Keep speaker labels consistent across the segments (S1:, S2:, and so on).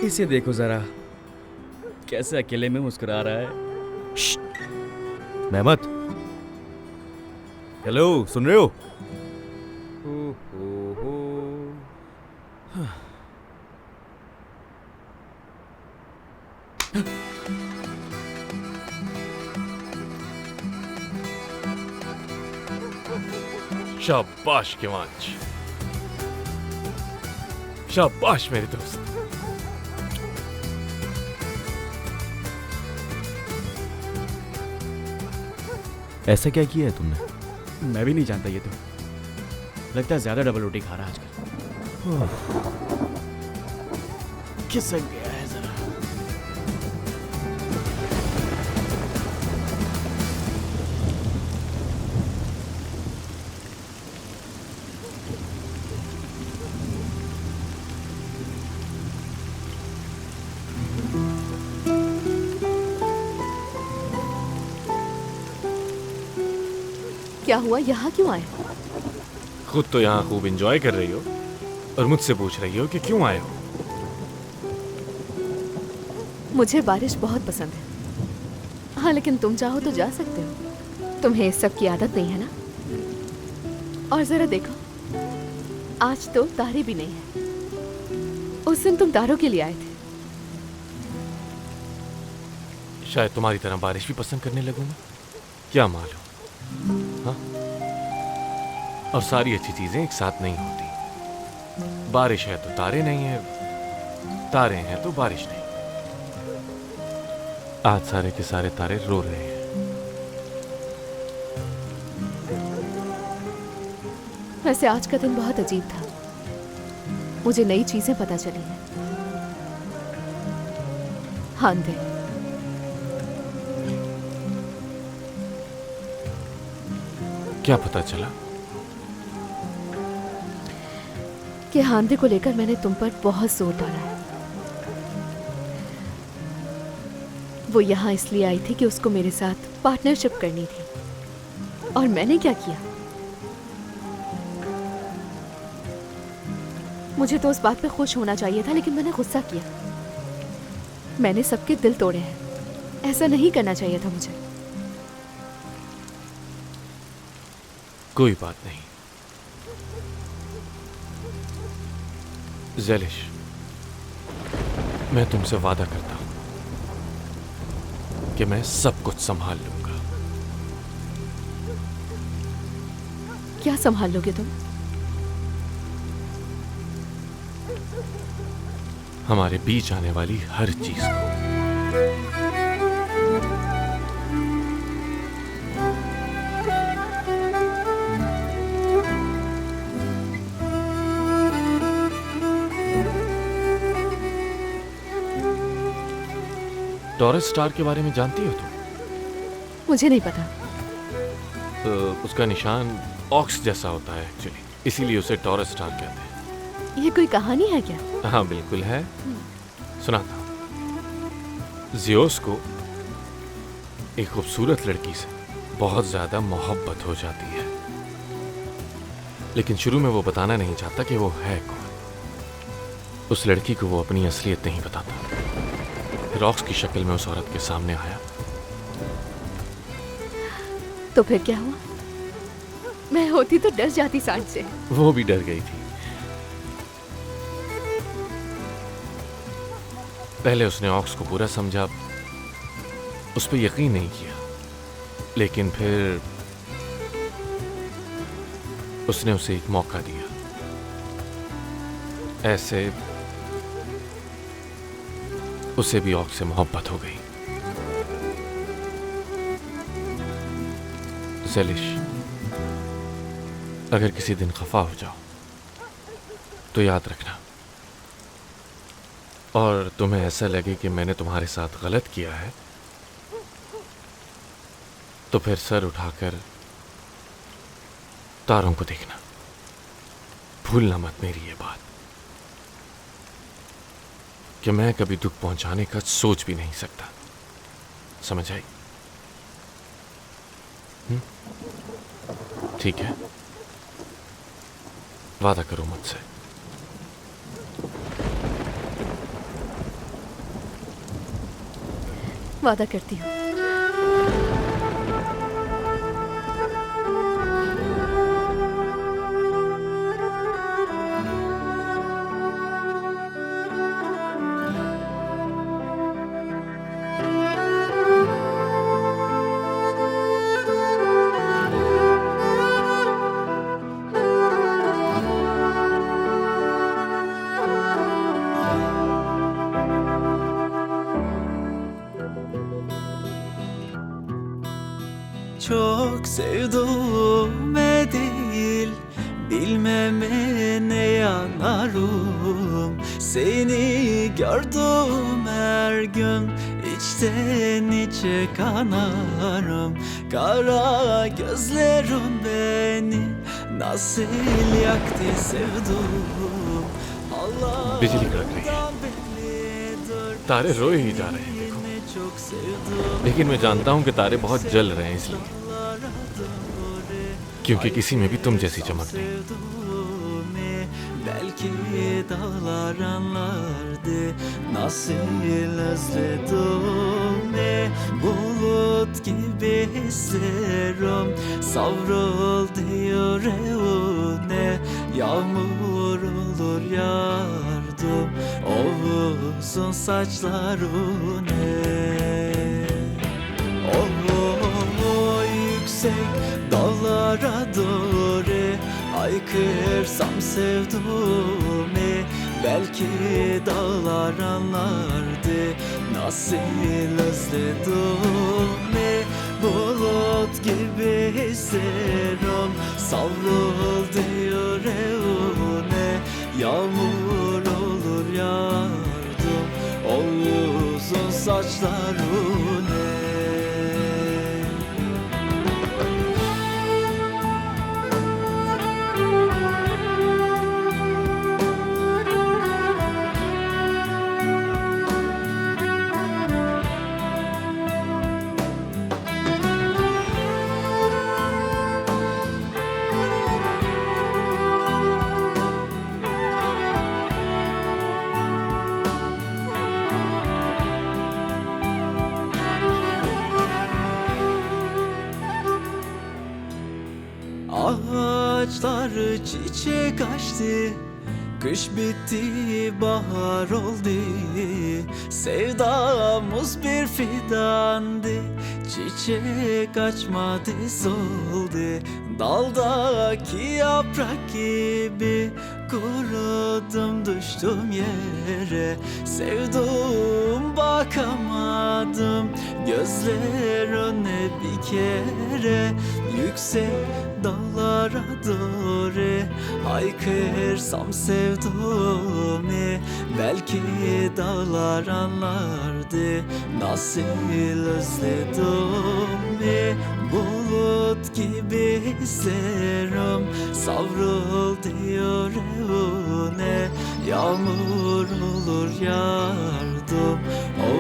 S1: इसे देखो जरा, कैसे अकेले में मुस्कुरा रहा है।
S2: मेहमत, हेलो, सुन रहे हो?
S1: हो।
S3: शाबाश केवांश, शाबाश मेरे दोस्त।
S2: ऐसा क्या किया है तुमने?
S1: मैं भी नहीं जानता ये तो। लगता है ज्यादा डबल रोटी खा रहा है आजकल। खिसक गया है जरा।
S4: क्या हुआ, यहाँ क्यों आए?
S3: खुद तो यहाँ खूब एंजॉय कर रही हो और मुझसे पूछ रही हो कि क्यों आए हो।
S4: मुझे बारिश बहुत पसंद है। हाँ, लेकिन तुम चाहो तो जा सकते हो। तुम्हें इस सब की आदत नहीं है ना। और जरा देखो, आज तो तारे भी नहीं है। उस दिन तुम तारों के लिए आए थे।
S3: शायद तुम्हारी तरह बारिश भी पसंद करने लगूंगा, क्या मालूम। हाँ, और सारी अच्छी चीजें एक साथ नहीं होती। बारिश है तो तारे नहीं है, तारे हैं तो बारिश नहीं। आज सारे के सारे तारे रो रहे हैं।
S4: वैसे आज का दिन बहुत अजीब था। मुझे नई चीजें पता चली हैं। हांदे,
S3: क्या पता चला?
S4: कि हांदे को लेकर मैंने तुम पर बहुत जोर डाला है। वो यहाँ इसलिए आई थी कि उसको मेरे साथ पार्टनरशिप करनी थी। और मैंने क्या किया? मुझे तो उस बात पे खुश होना चाहिए था, लेकिन मैंने गुस्सा किया। मैंने सबके दिल तोड़े हैं। ऐसा नहीं करना चाहिए था मुझे।
S3: कोई बात नहीं ज़ेलिश, मैं तुमसे वादा करता हूं कि मैं सब कुछ संभाल लूंगा।
S4: क्या संभाल लोगे तुम?
S3: हमारे बीच आने वाली हर चीज को। टॉरस स्टार के बारे में जानती हो तुम?
S4: मुझे नहीं पता।
S3: उसका निशान ऑक्स जैसा होता है एक्चुअली, इसीलिए उसे टॉरस स्टार कहते हैं।
S4: ये कोई कहानी है क्या?
S3: हाँ बिल्कुल है, सुनाता हूं। जियोस को एक खूबसूरत लड़की से बहुत ज्यादा मोहब्बत हो जाती है, लेकिन शुरू में वो बताना नहीं चाहता कि वो है कौन। उस लड़की को वो अपनी असलियत नहीं बताता। फिर ऑक्स की शक्ल में उस औरत के सामने आया।
S4: तो फिर क्या हुआ? मैं होती तो डर जाती सांड से।
S3: वो भी डर गई थी। पहले उसने ऑक्स को पूरा समझा, उस पर यकीन नहीं किया, लेकिन फिर उसने उसे एक मौका दिया। ऐसे उसे भी ऑक्स से मोहब्बत हो गई। ज़ेलिश, अगर किसी दिन खफा हो जाओ तो याद रखना, और तुम्हें ऐसा लगे कि मैंने तुम्हारे साथ गलत किया है तो फिर सर उठाकर तारों को देखना। भूलना मत मेरी ये बात कि मैं कभी दुख पहुंचाने का सोच भी नहीं सकता। समझ आई? ठीक है, वादा करो मुझसे।
S4: वादा करती हूँ।
S5: Çok sevduğume değil, bilmeme ne yanarım. Seni gördüm her gün, içten içe kanarım. Kara gözlerin beni nasıl yaktı sevdum. Allah
S3: बिजली कड़क रही है, तारे रोए ही जा रहे हैं देखो।
S5: çok sevdim.
S3: लेकिन मैं जानता हूँ कि तारे बहुत जल रहे हैं इसलिए, क्योंकि किसी में भी तुम जैसी चमक नहीं।
S5: Sevduğumu belki dağlar anlardı. Nasıl özledim, bulut gibi hislerim savruldu yüreğine. Yağmur olur yardım o uzun saçlarına. Oh, yüksek dağlara doğru haykırsam sevduğumu belki dağlar anlardı. Nasıl özledim, bulut gibi hislerim savruldu yüreğine. Yağmur olur yardım o uzun saçlarına. Ağaçlar çiçek açtı, kış bitti bahar oldu. Sevdamız bir fidandı, çiçek açmadı soldu. Daldaki yaprak gibi kurudum düştüm yere. Sevdim bakamadım gözlerine bir kere. Yüksek dağlara doğru haykırsam sevduğumu belki dağlar anlardı. Nasıl özledim, bulut gibi hislerim savruldu yüreğine. Yağmur olur yardım o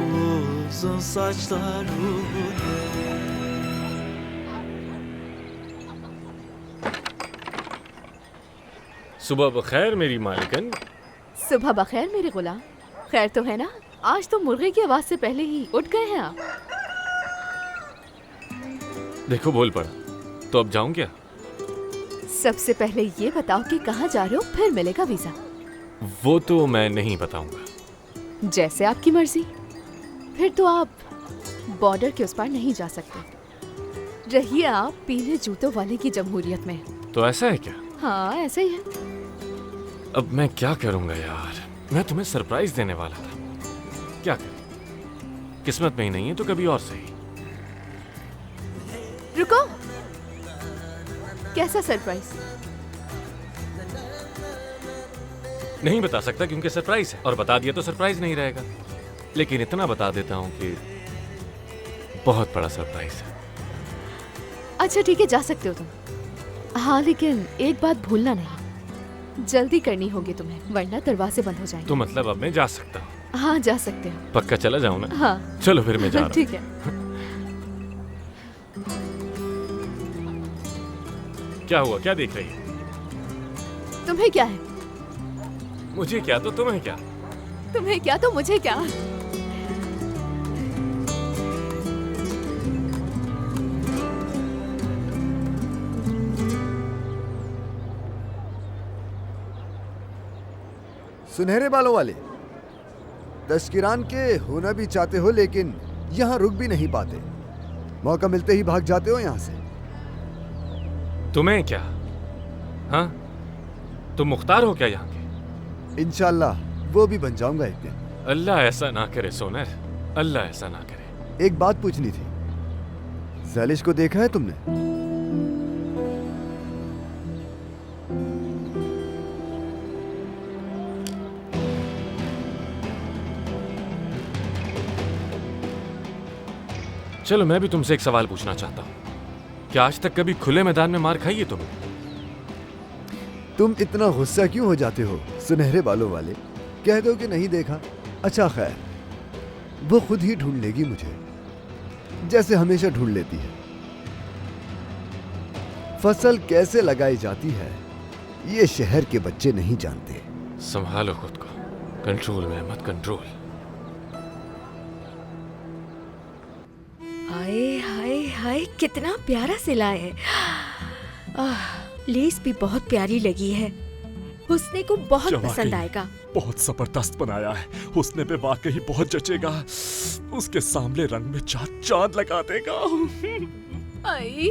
S5: uzun saçlarına.
S3: सुबह बखैर मेरी मालिकन।
S4: सुबह बखैर मेरे गुलाम। खैर तो है ना? आज तो मुर्गे की आवाज से पहले ही उठ गए हैं आप।
S3: देखो बोल पड़ा, तो अब जाऊं क्या?
S4: सबसे पहले ये बताओ कि कहाँ जा रहे हो, फिर मिलेगा वीजा।
S3: वो तो मैं नहीं बताऊंगा।
S4: जैसे आपकी मर्जी। फिर तो आप बॉर्डर के उस पार नहीं जा सकते। रहिए आप पीले जूतों वाले की जमहूरियत में।
S3: तो ऐसा है क्या?
S4: हाँ ऐसा ही है।
S3: अब मैं क्या करूंगा यार, मैं तुम्हें सरप्राइज देने वाला था। क्या करें, किस्मत में ही नहीं है तो कभी और सही।
S4: रुको, कैसा सरप्राइज?
S3: नहीं बता सकता क्योंकि सरप्राइज है, और बता दिया तो सरप्राइज नहीं रहेगा। लेकिन इतना बता देता हूँ कि बहुत बड़ा सरप्राइज है।
S4: अच्छा ठीक है, जा सकते हो तुम। हाँ लेकिन एक बात भूलना नहीं, जल्दी करनी होगी तुम्हें वरना दरवाजे बंद हो जाएंगे।
S3: तो मतलब अब मैं जा सकता हूँ?
S4: हाँ जा सकते हो।
S3: पक्का चला जाऊँ ना?
S4: हाँ
S3: चलो फिर मैं जा रहा हूँ।
S4: ठीक है।
S3: क्या हुआ, क्या देख रही है?
S4: तुम्हें क्या है?
S3: मुझे क्या तो तुम्हें क्या।
S4: तुम्हें क्या तो मुझे क्या।
S6: सुनहरे बालों वाले, तश्किरान के होना भी चाहते हो लेकिन यहाँ रुक भी नहीं पाते। मौका मिलते ही भाग जाते हो यहाँ से।
S3: तुम्हें क्या? हाँ, तुम मुख्तार हो क्या यहाँ के?
S6: इंशाल्लाह वो भी बन जाऊंगा एक दिन।
S3: अल्लाह ऐसा ना करे सोनर, अल्लाह ऐसा ना करे।
S6: एक बात पूछनी थी, ज़ैलिश को देखा है तुमने?
S3: चलो मैं भी तुमसे एक सवाल पूछना चाहता हूँ। क्या आज तक कभी खुले मैदान में मार खाई है तुमने?
S6: तुम इतना गुस्सा क्यों हो जाते हो सुनहरे बालों वाले? कह दो कि नहीं देखा। अच्छा खैर, वो खुद ही ढूंढ लेगी मुझे, जैसे हमेशा ढूंढ लेती है। फसल कैसे लगाई जाती है ये शहर के बच्चे नहीं जानते।
S3: संभालो खुद को, कंट्रोल में मत कंट्रोल।
S7: हाय हाय हाय, कितना प्यारा सिला है। लेस भी बहुत प्यारी लगी है। हुस्ने को बहुत पसंद आएगा।
S8: बहुत जबरदस्त बनाया है। हुस्ने पे वाकई बहुत जचेगा। उसके सामने रंग में चांद चांद लगा देगा।
S9: आई,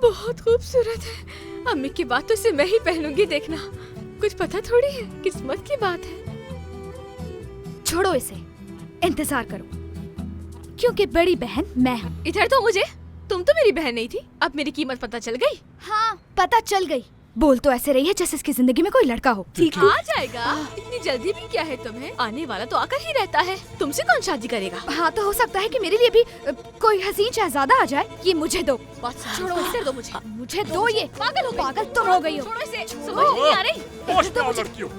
S9: बहुत खूबसूरत है। अम्मी की बातों से मैं ही पहनूंगी, देखना। कुछ पता थोड़ी है, किस्मत की बात है।
S10: छोड़ो इसे, इंतजार करो, क्योंकि बड़ी बहन मैं हूँ।
S9: इधर तो मुझे, तुम तो मेरी बहन नहीं थी, अब मेरी कीमत पता चल गई।
S10: हाँ, पता चल गई। बोल तो ऐसे रही है जैसे इसकी जिंदगी में कोई लड़का हो।
S9: ठीक आ जाएगा, इतनी जल्दी भी क्या है तुम्हें? आने वाला तो आकर ही रहता है। तुमसे कौन शादी करेगा?
S10: हाँ, तो हो सकता है कि मेरे लिए भी कोई हसीन शहजादा आ जाए। ये मुझे दो।
S9: छोड़ो, इधर दो मुझे।
S10: मुझे दो ये।
S9: पागल हो गई।
S10: पागल तुम हो गई हो।
S9: छोड़ो इसे, समझ नहीं आ रही।
S8: होश में आओ लड़कियों,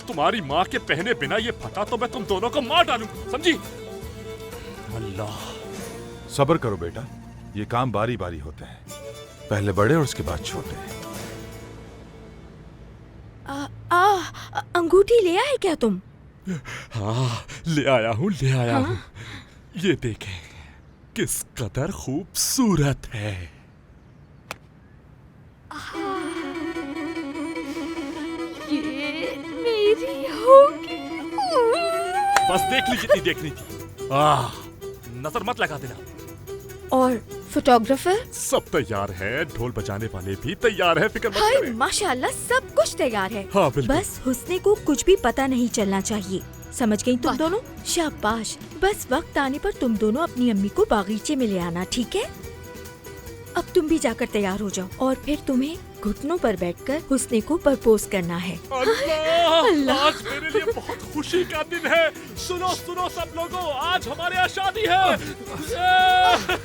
S8: तुम्हारी माँ के पहने बिना ये फटा तो मैं तुम दोनों को मार डालूं, समझी?
S11: अल्लाह, सब्र करो बेटा, ये काम बारी बारी होते हैं, पहले बड़े और उसके बाद छोटे।
S7: अंगूठी ले आए क्या तुम?
S8: हाँ, ले आया हूँ, ले आया हूँ। ये देखें किस कदर खूबसूरत है।
S9: ये मेरी होगी।
S8: बस देख ली जितनी देखनी थी। नजर मत लगा देना।
S7: और फोटोग्राफर?
S8: सब तैयार है, ढोल बजाने वाले भी तैयार है, फिक्र मत
S7: हाय
S8: करें।
S7: माशाल्लाह, सब कुछ तैयार है।
S8: हाँ, बिल्कुल।
S7: बस हुस्ने को कुछ भी पता नहीं चलना चाहिए। समझ गई तुम दोनों? शाबाश। बस वक्त आने पर तुम दोनों अपनी अम्मी को बागीचे में ले आना, ठीक है? अब तुम भी जाकर तैयार हो जाओ और फिर तुम्हें घुटनों पर बैठकर हुस्ने को प्रपोज करना है।
S8: अल्लाह, आज मेरे लिए बहुत खुशी का दिन है। सुनो सुनो सब लोगों, आज हमारे यहाँ शादी है।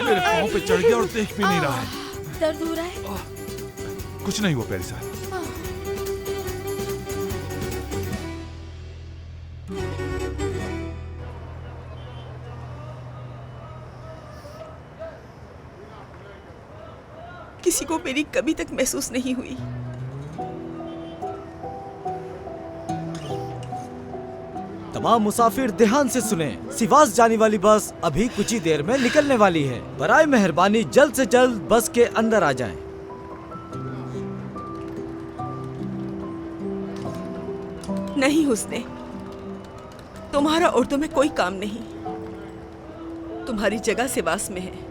S11: मेरे पाँव पे चढ़ गया और देख भी नहीं रहा है।
S7: दर्द हो रहा है?
S11: कुछ नहीं हुआ प्यारी साहब।
S12: किसी को मेरी कभी तक महसूस नहीं हुई।
S5: तमाम मुसाफिर ध्यान से सुने, सिवास जाने वाली बस अभी कुछ ही देर में निकलने वाली है। बराए मेहरबानी जल्द से जल्द बस के अंदर आ जाएं।
S12: नहीं हुस्ने, तुम्हारा उर्दू में कोई काम नहीं। तुम्हारी जगह सिवास में है।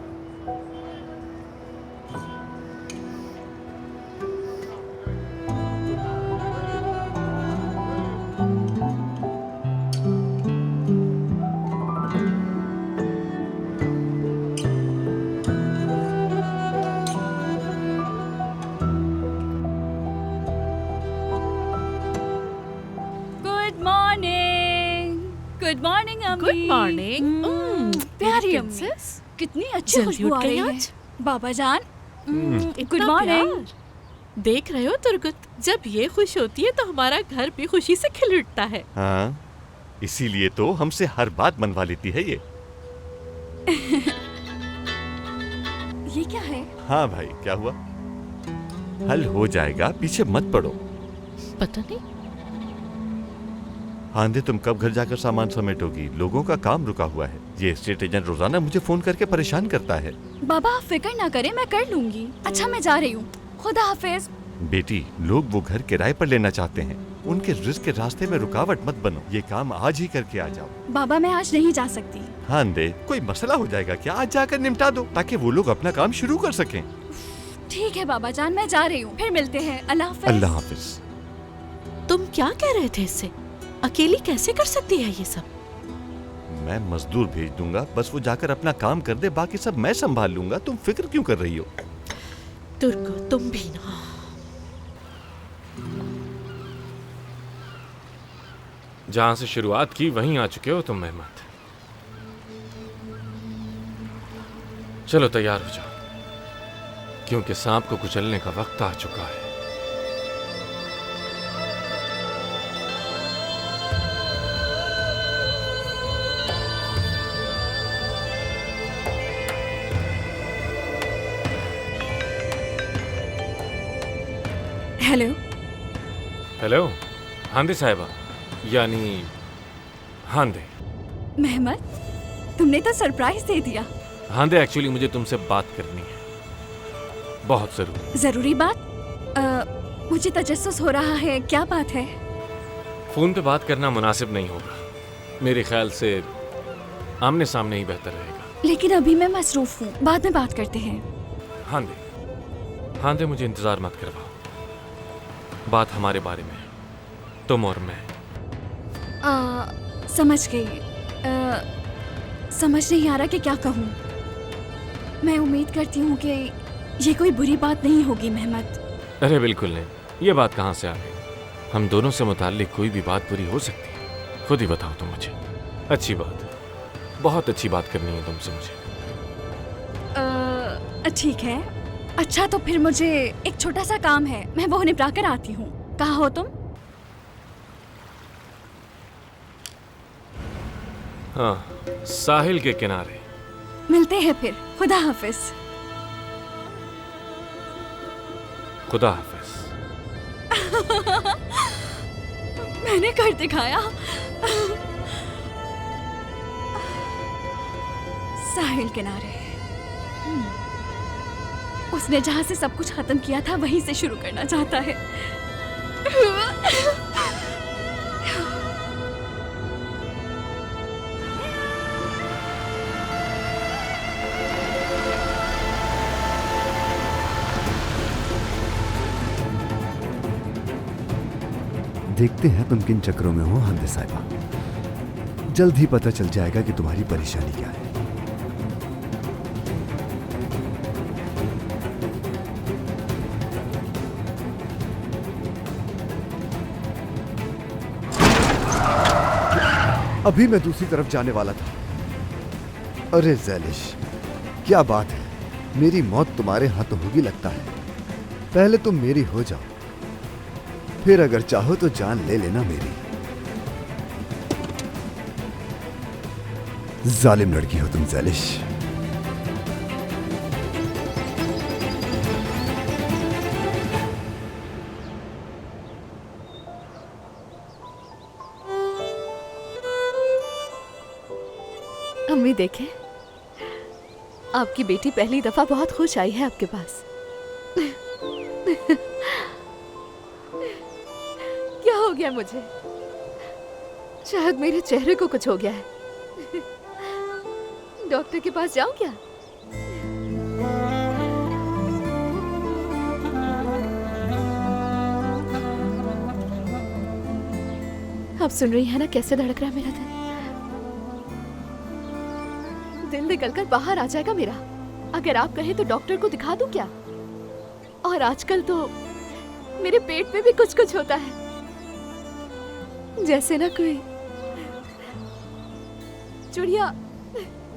S10: गुड मॉर्निंग अम्मी।
S9: Good morning.
S10: प्यारी
S9: प्रिंसेस,
S10: कितनी अच्छी खुशबू आ रही है। बाबा जान, गुड मॉर्निंग।
S9: देख रहे हो तुर्गुत, जब ये खुश होती है तो हमारा घर भी खुशी से खिल उठता है।
S13: हाँ, इसीलिए तो हमसे हर बात मनवा लेती है ये।
S10: ये क्या है?
S13: हाँ भाई, क्या हुआ? हल हो जाएगा, पीछे मत पड़ो।
S9: पता नहीं।
S13: आंधे, तुम कब घर जाकर सामान समेटोगी? लोगों का काम रुका हुआ है। ये एस्टेट एजेंट रोजाना मुझे फोन करके परेशान करता है।
S10: बाबा आप फिक्र ना करें, मैं कर लूंगी। अच्छा मैं जा रही हूँ, खुदा हाफिज।
S13: बेटी, लोग वो घर किराए पर लेना चाहते हैं। उनके रिस्क के रास्ते में रुकावट मत बनो। ये काम आज ही करके आ जाओ।
S10: बाबा मैं आज नहीं जा सकती।
S13: हाँ दे, कोई मसला हो जाएगा क्या? आज जाकर निपटा दो ताकि वो लोग अपना काम शुरू कर सकें।
S10: ठीक है बाबा जान, मैं जा रही हूँ, फिर मिलते हैं। अल्लाह हाफिज।
S13: अल्लाह हाफिज।
S14: तुम क्या कह रहे थे इससे? अकेली कैसे कर सकती है ये सब?
S13: मैं मजदूर भेज दूंगा, बस वो जाकर अपना काम कर दे, बाकी सब मैं संभाल लूंगा। तुम फिक्र क्यों कर रही हो?
S14: तुर्को तुम भी ना।
S3: जहां से शुरुआत की वहीं आ चुके हो तुम अहमद। चलो तैयार हो जाओ, क्योंकि सांप को कुचलने का वक्त आ चुका है।
S10: हेलो।
S3: हेलो, हांदे साहिबा, यानी हांदे।
S10: मेहमद, तुमने तो सरप्राइज दे दिया।
S3: हांदे, एक्चुअली मुझे तुमसे बात करनी है, बहुत जरूरी।
S10: जरूरी बात? मुझे तजस्सुस हो रहा है, क्या बात है?
S3: फोन पे बात करना मुनासिब नहीं होगा, मेरे ख्याल से आमने सामने ही बेहतर रहेगा।
S10: लेकिन अभी मैं मसरूफ हूँ, बाद में बात करते हैं।
S3: हांदे, हांदे मुझे इंतजार मत करवाओ, बात हमारे बारे में है, तुम और मैं।
S10: समझ गई। समझ नहीं आ रहा कि क्या कहूँ। मैं उम्मीद करती हूँ कि ये कोई बुरी बात नहीं होगी मेहमद।
S3: अरे बिल्कुल नहीं, ये बात कहाँ से आ गई? हम दोनों से मुताल्लिक कोई भी बात बुरी हो सकती है, खुद ही बताओ तुम मुझे। अच्छी बात, बहुत अच्छी बात करनी है तुमसे मुझे।
S10: ठीक है, अच्छा तो फिर मुझे एक छोटा सा काम है, मैं वो निपटा कर आती हूँ। कहाँ हो तुम?
S3: हाँ, साहिल के किनारे।
S10: मिलते हैं फिर। खुदा हाफिज।
S3: खुदा हाफिज।
S10: मैंने कर दिखाया। साहिल किनारे। उसने जहां से सब कुछ खत्म किया था वहीं से शुरू करना चाहता है।
S6: देखते हैं तुम किन चक्रों में हो हांदे साहिबा। जल्द ही पता चल जाएगा कि तुम्हारी परेशानी क्या है। अभी मैं दूसरी तरफ जाने वाला था। अरे ज़ैलिश, क्या बात है, मेरी मौत तुम्हारे हाथ होगी लगता है। पहले तुम मेरी हो जाओ, फिर अगर चाहो तो जान ले लेना मेरी। जालिम लड़की हो तुम ज़ैलिश।
S4: अम्मी देखें, आपकी बेटी पहली दफा बहुत खुश आई है आपके पास। क्या हो गया मुझे? शायद मेरे चेहरे को कुछ हो गया है। डॉक्टर के पास जाऊं क्या? आप सुन रही है ना कैसे धड़क रहा है मेरा दिल? दिल निकलकर बाहर आ जाएगा मेरा। अगर आप कहें तो डॉक्टर को दिखा दूं क्या? और आजकल तो मेरे पेट में भी कुछ कुछ होता है, जैसे ना कोई चिड़िया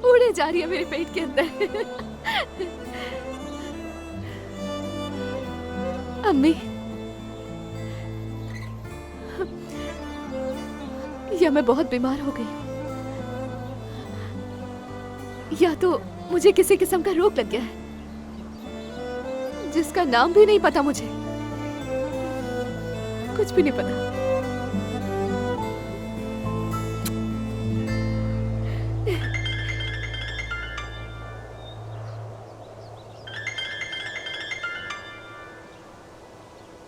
S4: उड़े जा रही है मेरे पेट के अंदर। अम्मी, या मैं बहुत बीमार हो गई, या तो मुझे किसी किस्म का रोग लग गया है जिसका नाम भी नहीं पता मुझे। कुछ भी नहीं पता।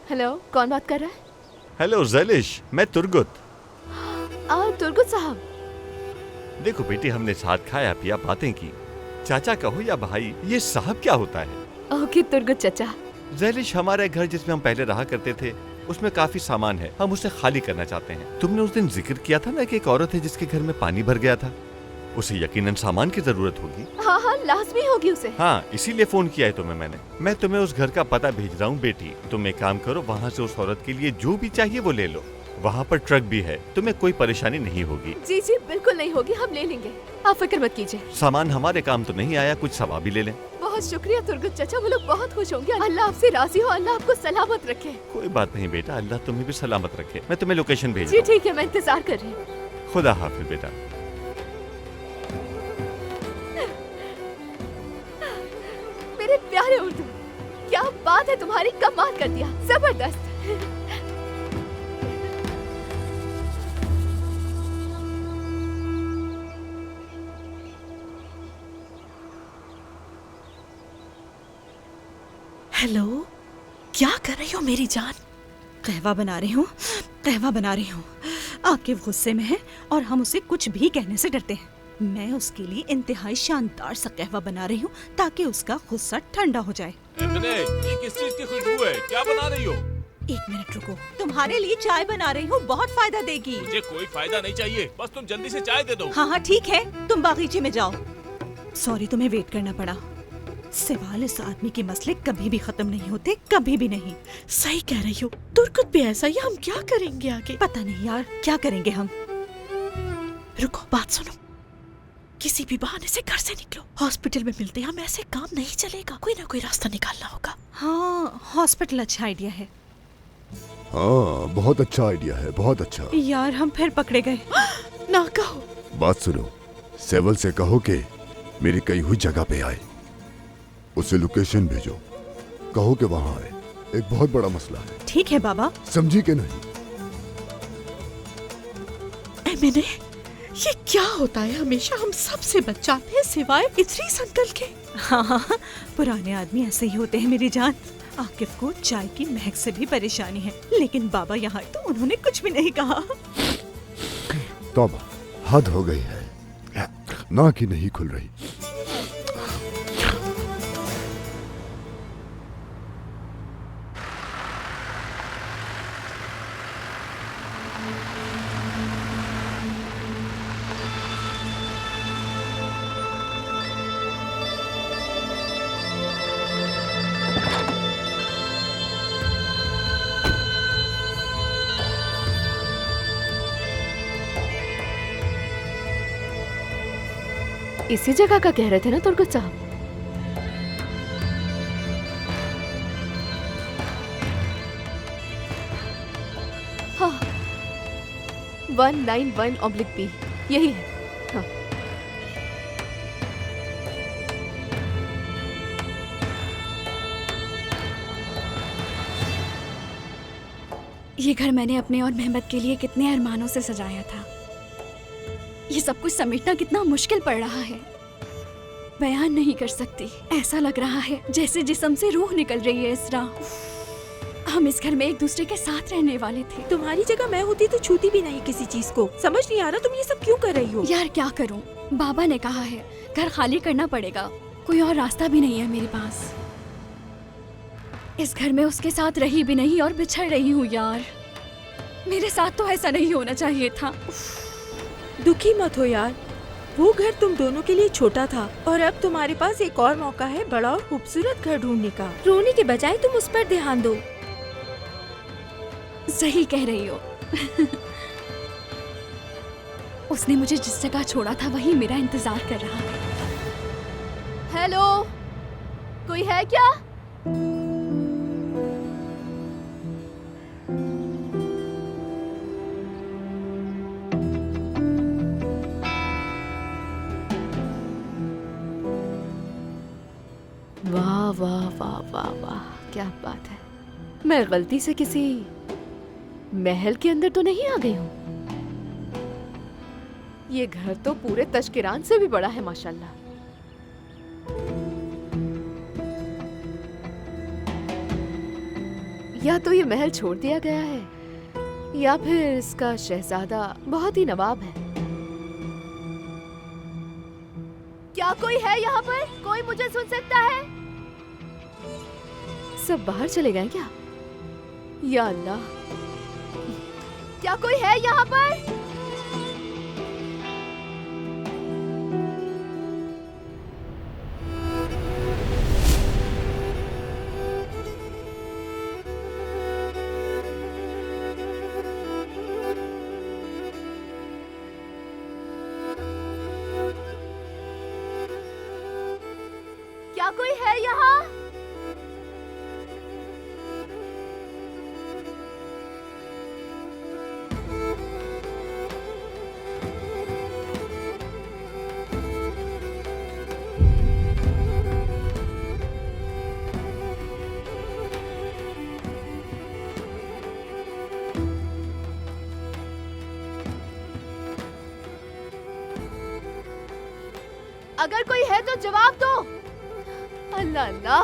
S4: हेलो, कौन बात कर रहा है?
S13: हेलो ज़ैलिश, मैं तुर्गुत।
S4: तुर्गुत साहब।
S13: देखो बेटी, हमने साथ खाया पिया, बातें की। चाचा कहो या भाई, ये साहब क्या होता है?
S4: ओके तुर्गुत चाचा।
S13: ज़ैलिश, हमारा घर जिसमें हम पहले रहा करते थे उसमें काफी सामान है, हम उसे खाली करना चाहते हैं। तुमने उस दिन जिक्र किया था ना कि एक औरत है जिसके घर में पानी भर गया था, उसे यकीनन सामान की जरूरत होगी।
S4: हाँ हाँ, लाजमी होगी उसे।
S13: हाँ, इसीलिए फोन किया है तुम्हें मैं तुम्हें उस घर का पता भेज रहा हूँ बेटी। तुम एक काम करो, वहाँ से उस औरत के लिए जो भी चाहिए वो ले लो। वहाँ पर ट्रक भी है, तुम्हें कोई परेशानी नहीं होगी।
S4: जी जी बिल्कुल नहीं होगी, हम ले लेंगे, आप फिक्र मत कीजिए।
S13: सामान हमारे काम तो नहीं आया, कुछ सवा भी ले लें।
S4: बहुत शुक्रिया तुर्गुत चाचा, वो लोग बहुत खुश होंगे। अल्लाह आपसे राजी हो, अल्लाह आपको सलामत रखे।
S13: कोई बात नहीं बेटा, अल्लाह तुम्हें भी सलामत रखे। मैं तुम्हें लोकेशन भेज
S4: जी ठीक है, मैं इंतजार कर रही हूँ।
S13: खुदा हाफिज बेटा।
S4: मेरे प्यारे उर्दू, क्या बात है तुम्हारी, कमाल कर दिया, जबरदस्त।
S14: हेलो, क्या कर रही हो मेरी जान?
S15: कहवा बना रही हूँ, कहवा बना रही हूँ। आकिब गुस्से में है और हम उसे कुछ भी कहने से डरते हैं। मैं उसके लिए इंतहाई शानदार सा कहवा बना रही हूँ ताकि उसका गुस्सा ठंडा हो जाए।
S8: ये किस चीज की खुशबू है? क्या बना रही हो?
S15: एक मिनट रुको, तुम्हारे लिए चाय बना रही हूँ, बहुत फायदा देगी।
S8: मुझे कोई फायदा नहीं चाहिए, बस तुम जल्दी से चाय दे दो।
S15: हाँ हाँ ठीक है, तुम बागीचे में जाओ। सॉरी तुम्हें वेट करना पड़ा। सवाल इस आदमी के मसले कभी भी खत्म नहीं होते, कभी भी नहीं।
S14: सही कह रही हो, तुर्गुत भी ऐसा ही। हम क्या करेंगे आगे?
S15: पता नहीं यार, क्या करेंगे हम।
S14: रुको, बात सुनो, किसी भी बहाने से घर से निकलो, हॉस्पिटल में मिलते हैं हम। ऐसे काम नहीं चलेगा, कोई ना कोई रास्ता निकालना होगा।
S15: हाँ, हॉस्पिटल अच्छा आइडिया है।
S6: हाँ, बहुत अच्छा आइडिया है, बहुत अच्छा।
S15: यार हम फिर पकड़े गए।
S14: ना कहो।
S6: बात सुनो, सेवल से कहो कि मेरी कही हुई जगह पे आए, उसे लोकेशन भेजो, कहो कि वहाँ आए, एक बहुत बड़ा मसला है।
S15: ठीक है बाबा।
S6: समझी कि नहीं?
S14: मैंने ये क्या होता है, हमेशा हम सबसे बच जाते हैं सिवाय इद्रीस अंकल के।
S15: हाँ, पुराने आदमी ऐसे ही होते हैं मेरी जान। आकिफ को चाय की महक से भी परेशानी है, लेकिन बाबा यहाँ तो उन्होंने कुछ भी नहीं कहा।
S6: तौबा, हद हो गई है, नाक ही नहीं खुल रही।
S4: इसी जगह का कह रहे थे ना तुर्गुत साहब? हाँ, 191/B यही है। हाँ।
S10: ये घर मैंने अपने और मेहमद के लिए कितने अरमानों से सजाया था। ये सब कुछ समेटना कितना मुश्किल पड़ रहा है, बयान नहीं कर सकती। ऐसा लग रहा है जैसे जिस्म से रूह निकल रही है। इसरा, हम इस घर में एक दूसरे के साथ रहने वाले थे।
S7: तुम्हारी जगह मैं होती तो छूती भी नहीं किसी चीज को। समझ नहीं आ रहा तुम ये सब क्यों कर रही हो?
S10: यार क्या करूं, बाबा ने कहा है घर खाली करना पड़ेगा, कोई और रास्ता भी नहीं है मेरे पास। इस घर में उसके साथ रही भी नहीं और बिछड़ रही हूँ। यार मेरे साथ तो ऐसा नहीं होना चाहिए था।
S7: दुखी मत हो यार, वो घर तुम दोनों के लिए छोटा था और अब तुम्हारे पास एक और मौका है बड़ा और खूबसूरत घर ढूंढने का। रोने के बजाय तुम उस पर ध्यान दो।
S10: सही कह रही हो। उसने मुझे जिस जगह छोड़ा था वही मेरा इंतजार कर रहा है।
S4: हेलो, कोई है क्या? वाह वाह वाह वाह वाह, क्या बात है। मैं गलती से किसी महल के अंदर तो नहीं आ गई हूँ? ये घर तो पूरे तश्किरान से भी बड़ा है माशाल्लाह। या तो ये महल छोड़ दिया गया है या फिर इसका शहजादा बहुत ही नवाब है। क्या कोई है यहाँ पर? कोई मुझे सुन सकता है? सब बाहर चले गए क्या? या अल्लाह, क्या कोई है यहाँ पर? क्या कोई है यहाँ? अगर कोई है तो जवाब दो। अल्लाह अल्लाह,